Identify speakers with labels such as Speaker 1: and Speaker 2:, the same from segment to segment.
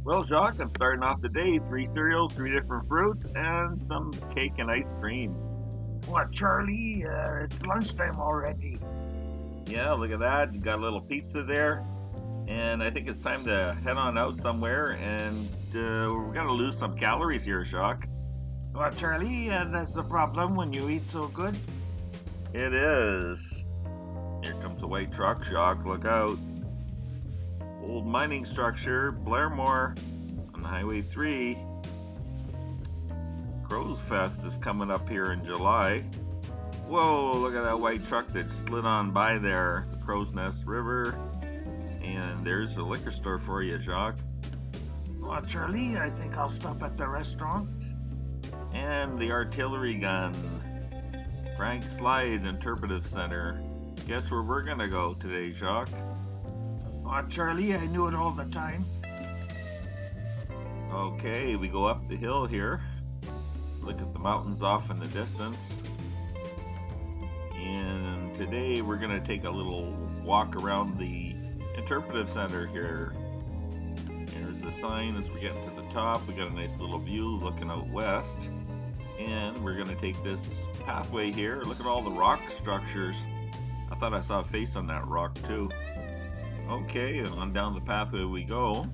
Speaker 1: Well, Jacques, I'm starting off the day. 3 cereals, 3 different fruits, and some cake and ice cream.
Speaker 2: What, Charlie? It's lunchtime already.
Speaker 1: Yeah, look at that. You got a little pizza there. And I think it's time to head on out somewhere. And we're going to lose some calories here, Jacques.
Speaker 2: What, Charlie? That's the problem when you eat so good.
Speaker 1: It is. Here comes a white truck, Jacques. Look out. Old mining structure, Blairmore on Highway 3. Crow's Fest is coming up here in July. Whoa, look at that white truck that slid on by there. The Crow's Nest River. And there's a liquor store for you, Jacques.
Speaker 2: What, Charlie? I think I'll stop at the restaurant.
Speaker 1: And the artillery gun. Frank Slide Interpretative Centre. Guess where we're gonna go today, Jacques?
Speaker 2: What, Charlie? I knew it all the time.
Speaker 1: Okay, we go up the hill here. Look at the mountains off in the distance. And today we're gonna take a little walk around the interpretive center here. There's a sign as we're getting to the top. We got a nice little view looking out west. And we're gonna take this pathway here. Look at all the rock structures. I thought I saw a face on that rock too. Okay, on down the pathway we go.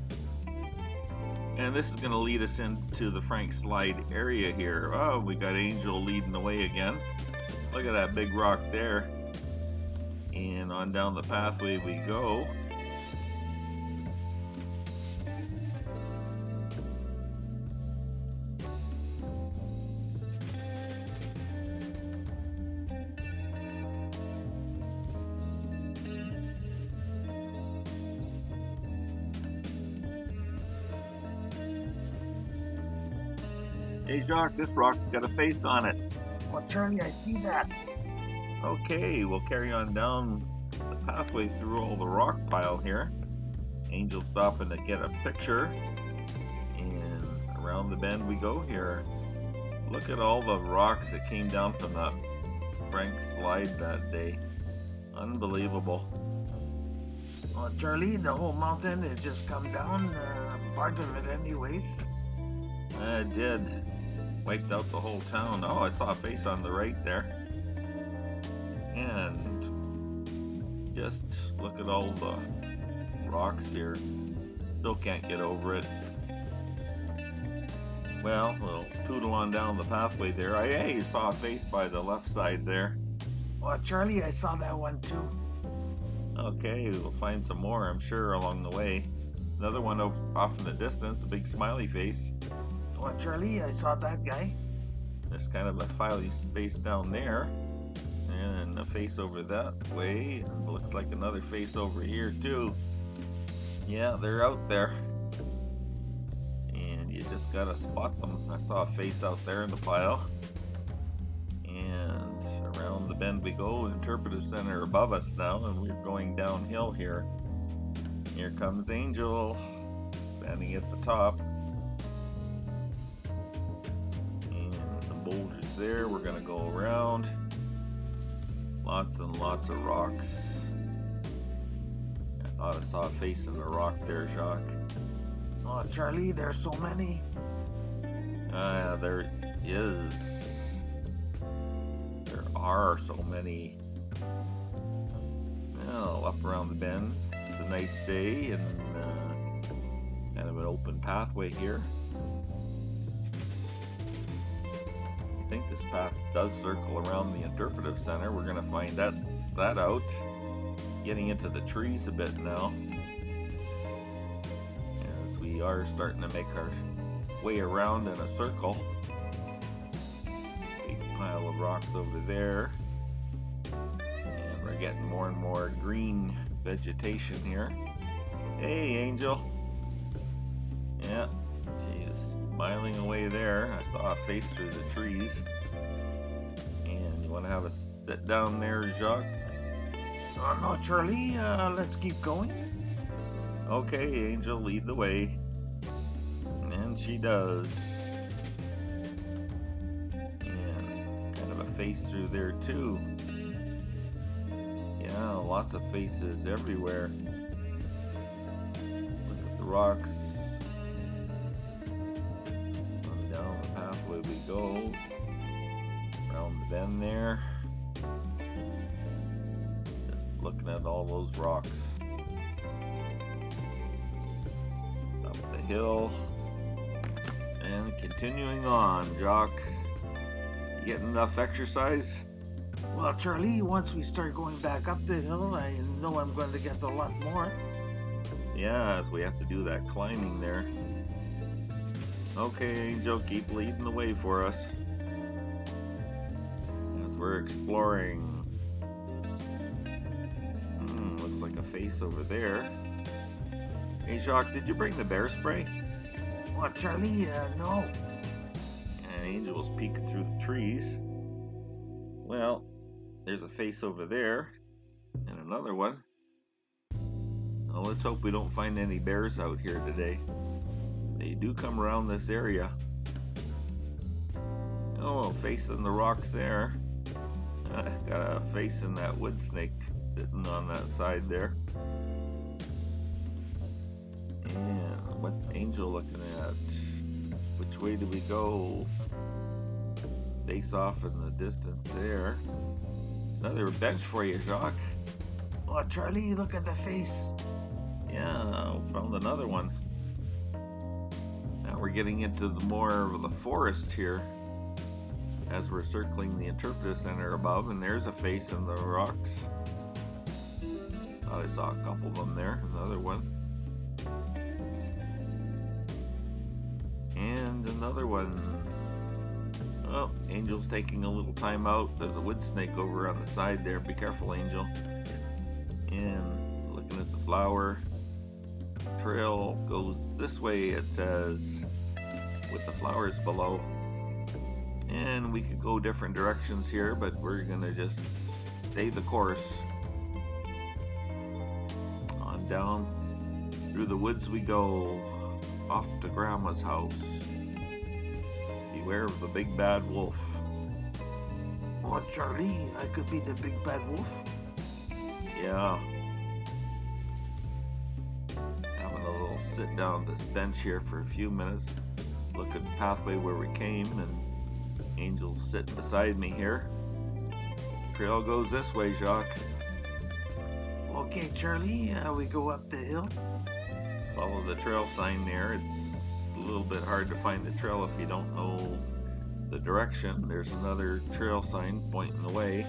Speaker 1: And this is gonna lead us into the Frank Slide area here. Oh, we got Angel leading the way again. Look at that big rock there. And on down the pathway we go. Hey Jacques, this rock's got a face on it.
Speaker 2: What, Charlie? I see that.
Speaker 1: Okay, we'll carry on down the pathway through all the rock pile here. Angel stopping to get a picture. And around the bend we go here. Look at all the rocks that came down from that Frank Slide that day. Unbelievable.
Speaker 2: What, Charlie? The whole mountain has just come down. Part of it anyways.
Speaker 1: It did. Wiped out the whole town. Oh, I saw a face on the right there. And just look at all the rocks here. Still can't get over it. Well, we'll tootle on down the pathway there. Hey, saw a face by the left side there.
Speaker 2: What, Charlie? I saw that one too.
Speaker 1: Okay, we'll find some more, I'm sure, along the way. Another one off in the distance, a big smiley face.
Speaker 2: What, Charlie? I saw that guy.
Speaker 1: There's kind of a smiley face down there. And a face over that way. And looks like another face over here too. Yeah, they're out there. And you just gotta spot them. I saw a face out there in the pile. And around the bend we go. Interpretive Center above us now. And we're going downhill here. Here comes Angel. Standing at the top. Boulders there. We're gonna go around. Lots and lots of rocks. I thought I saw a face in the rock there, Jacques.
Speaker 2: Oh, Charlie, there's so many.
Speaker 1: There is. There are so many. Well, up around the bend. It's a nice day and kind of an open pathway here. I think this path does circle around the interpretive center. We're going to find that out. Getting into the trees a bit now. As we are starting to make our way around in a circle. Big pile of rocks over there. And we're getting more and more green vegetation here. Hey, Angel. Yeah, she's smiling away there. I saw a face through the trees. And you want to have a sit down there, Jacques?
Speaker 2: Oh, no, Charlie. Let's keep going.
Speaker 1: Okay, Angel, lead the way. And she does. And kind of a face through there, too. Yeah, lots of faces everywhere. Look at the rocks. go. Around the bend there. Just looking at all those rocks. Up the hill. And continuing on, Jacques. You getting enough exercise?
Speaker 2: Well, Charlie, once we start going back up the hill, I know I'm going to get a lot more.
Speaker 1: Yeah, as we have to do that climbing there. Okay, Angel, keep leading the way for us. As we're exploring. Looks like a face over there. Hey, Jacques, did you bring the bear spray?
Speaker 2: Well, Charlie, no.
Speaker 1: And Angel's peeking through the trees. Well, there's a face over there. And another one. Well, let's hope we don't find any bears out here today. They do come around this area. Oh, facing the rocks there. Got a face in that wood snake sitting on that side there. And what's Angel looking at? Which way do we go? Face off in the distance there. Another bench for you, Jacques.
Speaker 2: Oh, Charlie, look at the face.
Speaker 1: Yeah, found another one. Now we're getting into the more of the forest here as we're circling the interpretive center above, and there's a face in the rocks. I saw a couple of them there. Another one. And another one. Oh, Angel's taking a little time out. There's a wood snake over on the side there. Be careful, Angel. And looking at the flower. Trail goes this way, it says, with the flowers below. And we could go different directions here, but we're gonna just stay the course. On down through the woods we go, off to Grandma's house. Beware of the big bad wolf.
Speaker 2: Oh, Charlie, I could be the big bad wolf.
Speaker 1: Yeah. Having a little sit down this bench here for a few minutes. Look at the pathway where we came, and Angel's sitting beside me here. Trail goes this way, Jacques.
Speaker 2: Okay, Charlie, we go up the hill.
Speaker 1: Follow the trail sign there. It's a little bit hard to find the trail if you don't know the direction. There's another trail sign pointing the way,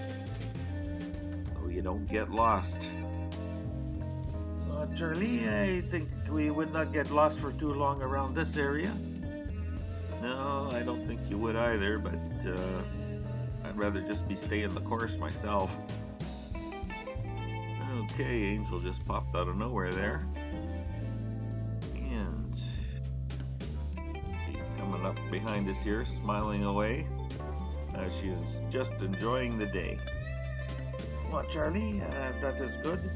Speaker 1: so you don't get lost.
Speaker 2: Charlie, I think we would not get lost for too long around this area.
Speaker 1: No, I don't think you would either, but I'd rather just be staying the course myself. Okay, Angel just popped out of nowhere there. And she's coming up behind us here, smiling away, as she is just enjoying the day.
Speaker 2: Well, Charlie, that is good.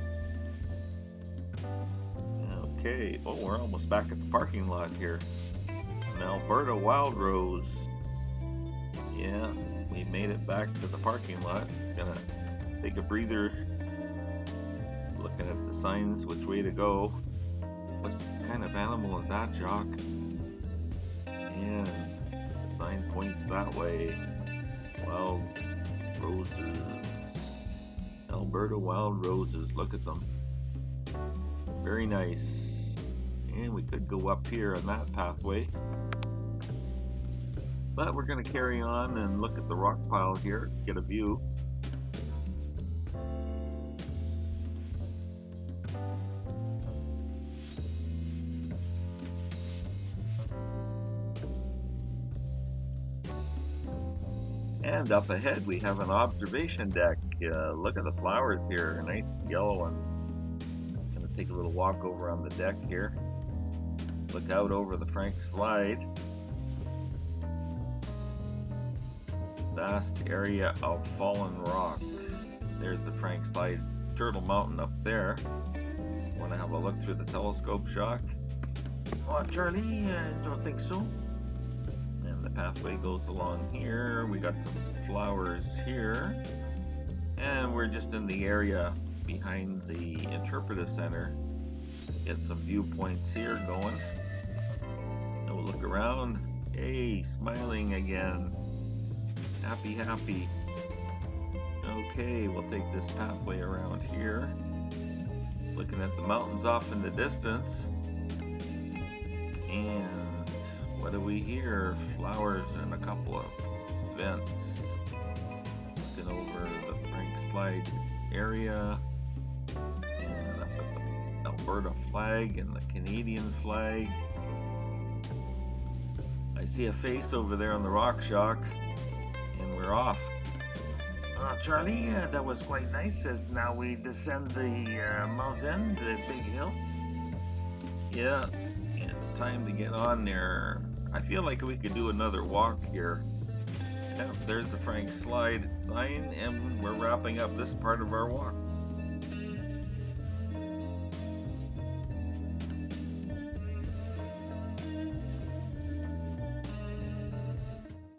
Speaker 1: Okay, oh, we're almost back at the parking lot here. An Alberta wild rose. Yeah, we made it back to the parking lot. Gonna take a breather, looking at the signs, which way to go. What kind of animal is that, Jacques? And the sign points that way. Wild roses. Alberta wild roses, look at them. Very nice. And we could go up here on that pathway. But we're going to carry on and look at the rock pile here, get a view. And up ahead we have an observation deck. Look at the flowers here, a nice yellow one. Going to take a little walk over on the deck here. Look out over the Frank Slide. Vast area of fallen rock. There's the Frank Slide Turtle Mountain up there. Want to have a look through the telescope, Jacques?
Speaker 2: Oh, Charlie, I don't think so.
Speaker 1: And the pathway goes along here. We got some flowers here. And we're just in the area behind the Interpretive Centre. Get some viewpoints here going. And we'll look around. Hey, smiling again. Happy, happy. Okay, we'll take this pathway around here. Looking at the mountains off in the distance. And what do we hear? Flowers and a couple of vents. Looking over the Frank Slide area. And up at the Alberta flag and the Canadian flag. I see a face over there on the rock, Jacques. And we're off.
Speaker 2: Charlie, that was quite nice. As now we descend the mountain, the big hill.
Speaker 1: Yeah, and it's time to get on there. I feel like we could do another walk here. Yeah, there's the Frank Slide sign, and we're wrapping up this part of our walk.